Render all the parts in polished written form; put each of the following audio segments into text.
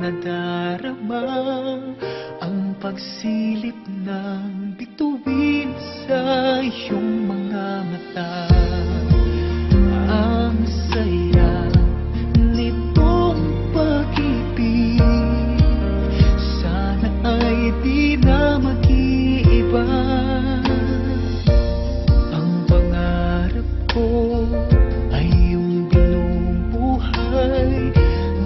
nadarama ang pagsilip ng bituin sa iyong mga mata. Ang saya nitong pag-ibig, sana ay di na mag-iiba. Ang pangarap ko ay yung binubuhay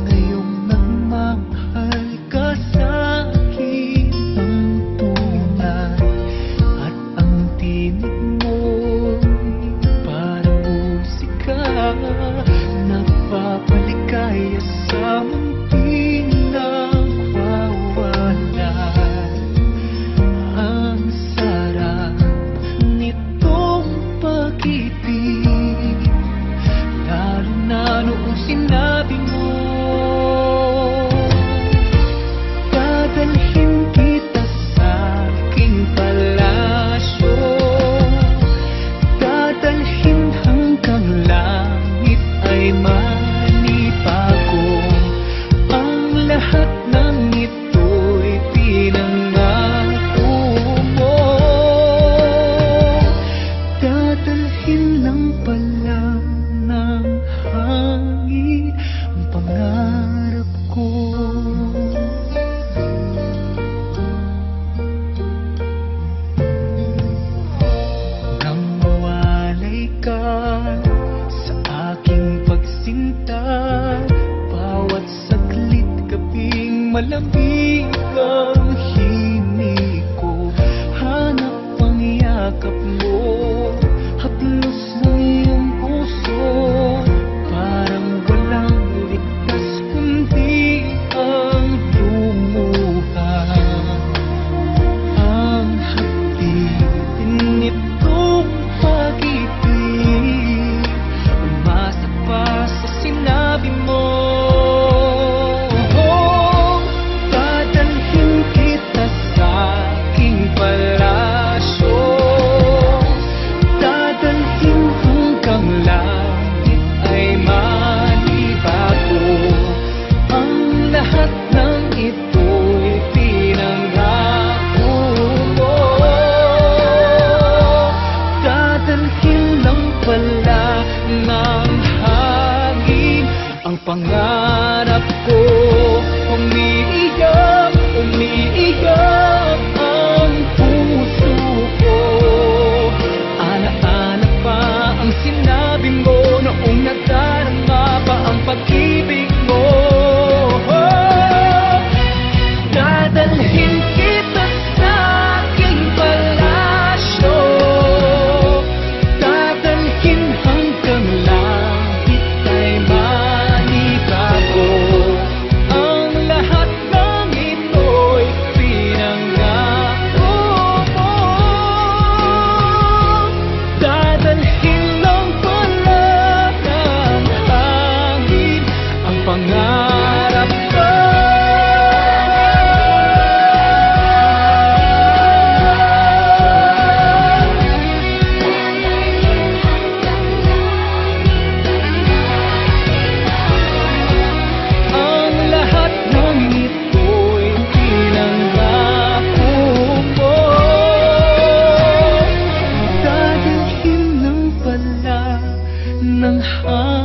ngayong nagmamahal ka sa akin ng tunay. At ang tinig mo'y parang musika, nagpapaligaya sa munting nawawala. Ang sarap nitong pag-ibig, lalo na noong sinabi mo, dadalhin kita sa aking palasyo, dadalhin hanggang langit ay manibago. Ang lahat ng ito'y pinangako mo, dadalhin lang pala ng hangin ang pangarap ko. Nang mawalay ka sa aking pagsinta, bawat saglit gabing malamig ang himig ko. Hanap ang yakap mo, haplos ng iyong puso, parang walang ligtas kundi ang lumuha. Ang haptin nitong pag-ibig, umasa pa sa sinabi mo. Dadalhin kita sa aking palasyo, dadalhin hanggang langit ay manibago. Ang lahat ng ito'y pinangako mo, dadalhin lang pala ng hangin ang pangarap ko. Umiiyak, umiiyak ang puso ko, alaala pa ang sinabi mo noong nadarama pa ang pag-ibig mo. Dadalhin kita sa aking palasyo, dadalhin hanggang langit ay manibago. Ang lahat ng ito'y pinangako mo, dadalhin lang pala ng hangin ang pangarap ko. Ang lahat ng ito'y pinangako mo, dadalhin lang pala ng hangin